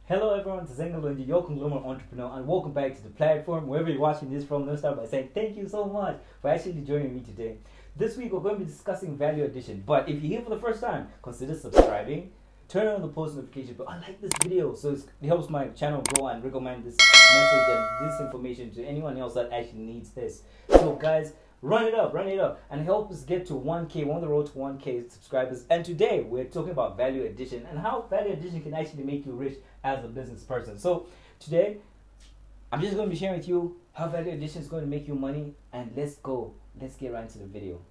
Hello everyone, it's Zengalunji, your conglomerate entrepreneur, and welcome back to the platform. Wherever you're watching this from, let's start by saying thank you so much for actually joining me today. This week we're going to be discussing value addition, but if you're here for the first time, consider subscribing, turn on the post notification bell, and like this video so it helps my channel grow and recommend this message and this information to anyone else that actually needs this. So guys, run it up, and help us get to 1K. We're on the road to 1K subscribers. And today we're talking about value addition and how value addition can actually make you rich as a business person. So today, I'm just going to be sharing with you how value addition is going to make you money. And let's go. Let's get right into the video.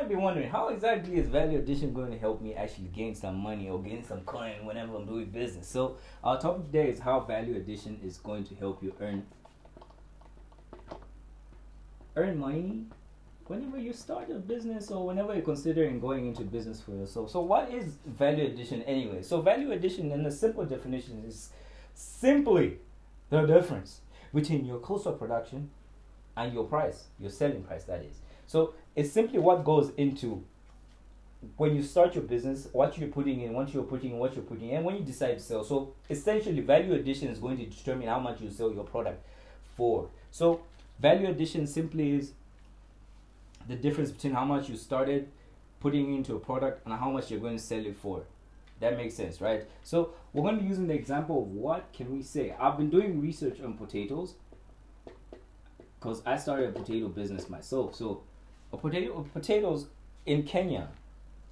Be wondering, how exactly is value addition going to help me actually gain some money or gain some coin whenever I'm doing business? So our topic today is how value addition is going to help you earn money whenever you start a business or whenever you're considering going into business for yourself. So what is value addition anyway? So value addition, in a simple definition, is simply the difference between your cost of production and your price, your selling price, that is. So it's simply what goes into when you start your business, what you're putting in, what you're putting in, and when you decide to sell. So essentially, value addition is going to determine how much you sell your product for. So value addition simply is the difference between how much you started putting into a product and how much you're going to sell it for. That makes sense, right? So we're going to be using the example of what can we say. I've been doing research on potatoes because I started a potato business myself. So potatoes in Kenya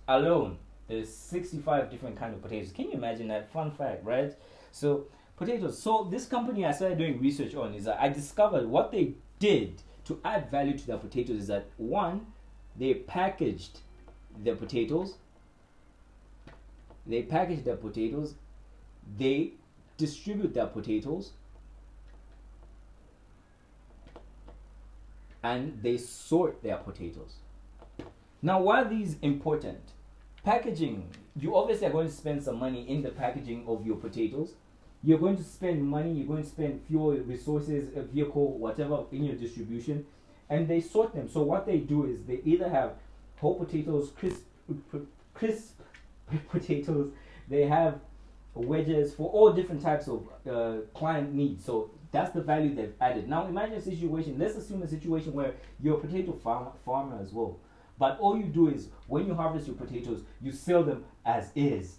alone, there's 65 different kind of potatoes. Can you imagine that? Fun fact, right? So potatoes. So this company I started doing research on is that I discovered what they did to add value to their potatoes is that, one, they packaged their potatoes. They distribute their potatoes, and they sort their potatoes. Now, why are these important? Packaging, you obviously are going to spend some money in the packaging of your potatoes. You're going to spend money, you're going to spend fuel, resources, a vehicle, whatever in your distribution, and they sort them. So what they do is they either have whole potatoes, crisp potatoes, they have wedges for all different types of client needs. So that's the value they've added. Now imagine a situation, let's assume a situation where you're a potato farmer as well. But all you do is, when you harvest your potatoes, you sell them as is.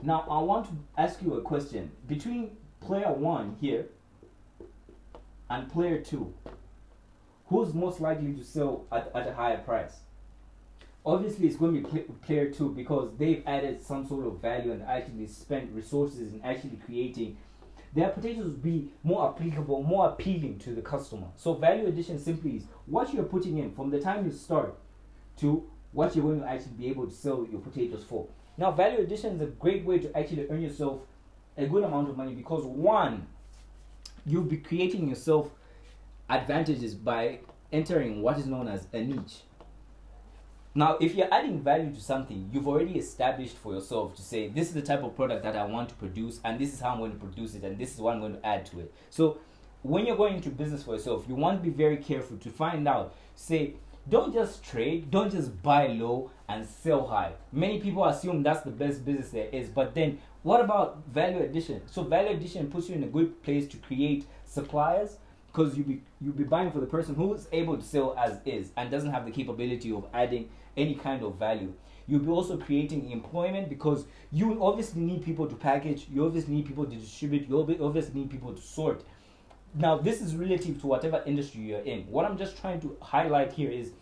Now I want to ask you a question. Between player 1 here and player 2, who's most likely to sell at a higher price? Obviously it's going to be player 2 because they've added some sort of value and actually spent resources in actually creating their potatoes be more applicable, more appealing to the customer. So value addition simply is what you're putting in from the time you start to what you're going to actually be able to sell your potatoes for. Now value addition is a great way to actually earn yourself a good amount of money because, one, you'll be creating yourself advantages by entering what is known as a niche. Now, if you're adding value to something, you've already established for yourself to say, this is the type of product that I want to produce, and this is how I'm going to produce it, and this is what I'm going to add to it. So when you're going into business for yourself, you want to be very careful to find out, say, don't just trade, don't just buy low and sell high. Many people assume that's the best business there is, but then what about value addition? So value addition puts you in a good place to create suppliers, because you'll be buying for the person who is able to sell as is and doesn't have the capability of adding any kind of value. You'll be also creating employment because you obviously need people to package, you obviously need people to distribute, you obviously need people to sort. Now this is relative to whatever industry you're in. What I'm just trying to highlight here is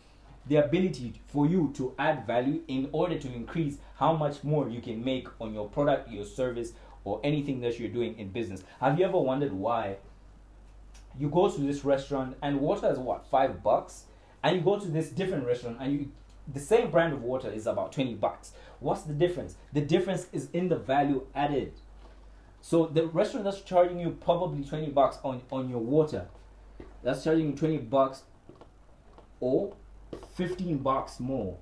the ability for you to add value in order to increase how much more you can make on your product, your service, or anything that you're doing in business. Have you ever wondered why you go to this restaurant and water is what, $5, and you go to this different restaurant and the same brand of water is about $20. What's the difference? The difference is in the value added. So the restaurant that's charging you probably $20 on your water, that's charging you $20 or $15 more.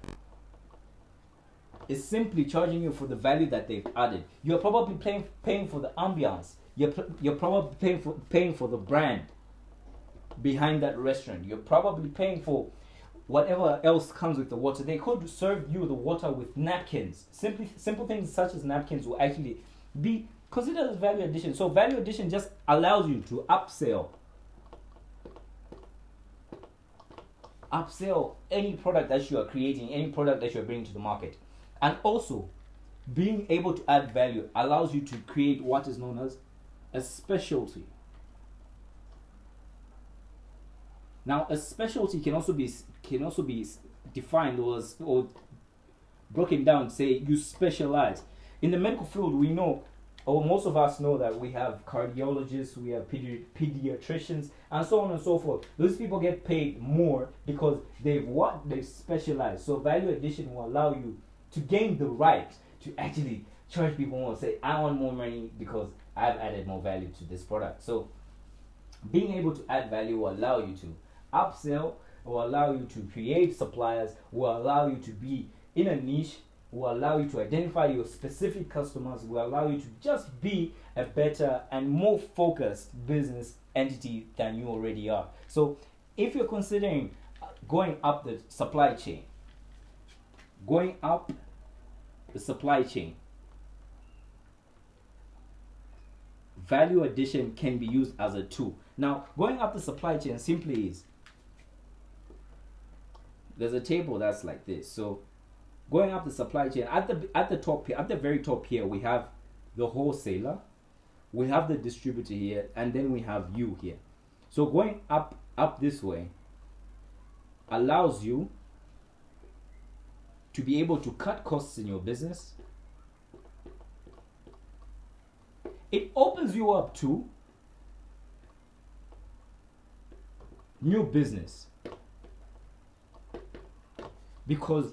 It's simply charging you for the value that they've added. You're probably paying for the ambiance. You're probably paying for the brand behind that restaurant. You're probably paying for whatever else comes with the water. They could serve you the water with napkins. Simple things such as napkins will actually be considered as value addition. So value addition just allows you to upsell any product that you are creating, any product that you are bringing to the market. And also, being able to add value allows you to create what is known as a specialty. Now, a specialty can also be defined or broken down. Say you specialize in the medical field. We know, or most of us know, that we have cardiologists, we have pediatricians, and so on and so forth. Those people get paid more because they've specialized. So value addition will allow you to gain the right to actually charge people more. Say, I want more money because I've added more value to this product. So being able to add value will allow you to upsell, will allow you to create suppliers, will allow you to be in a niche, will allow you to identify your specific customers, will allow you to just be a better and more focused business entity than you already are. So if you're considering going up the supply chain, value addition can be used as a tool. Now, going up the supply chain simply is, there's a table that's like this. So going up the supply chain, at the top here, at the very top here, we have the wholesaler, we have the distributor here, and then we have you here. So going up this way allows you to be able to cut costs in your business. It opens you up to new business, because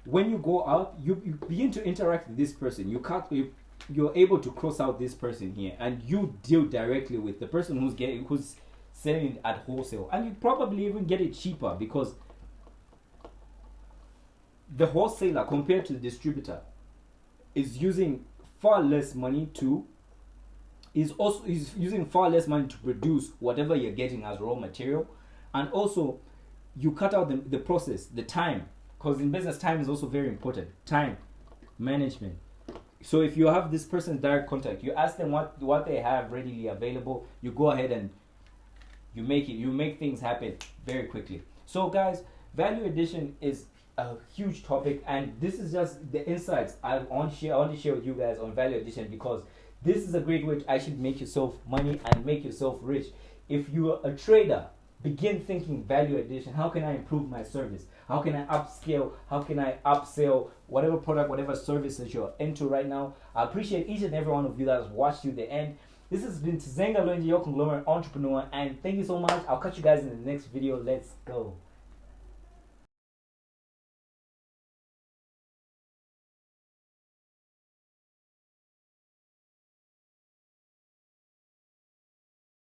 when you go out, you begin to interact with this person. You're able to cross out this person here, and you deal directly with the person who's selling at wholesale, and you probably even get it cheaper because the wholesaler compared to the distributor is using far less money to produce whatever you're getting as raw material. And also you cut out the process, the time, because in business time is also very important. Time management. So if you have this person's direct contact, you ask them what they have readily available, you go ahead and you make things happen very quickly. So guys, value addition is a huge topic, and this is just the insights I want to share with you guys on value addition, because this is a great way to actually make yourself money and make yourself rich. If you're a trader, begin thinking value addition. How can I improve my service? How can I upscale? How can I upsell whatever product, whatever service that you're into right now? I appreciate each and every one of you that has watched to the end. This has been Tzenga Lonje, your conglomerate entrepreneur, and thank you so much. I'll catch you guys in the next video. Let's go.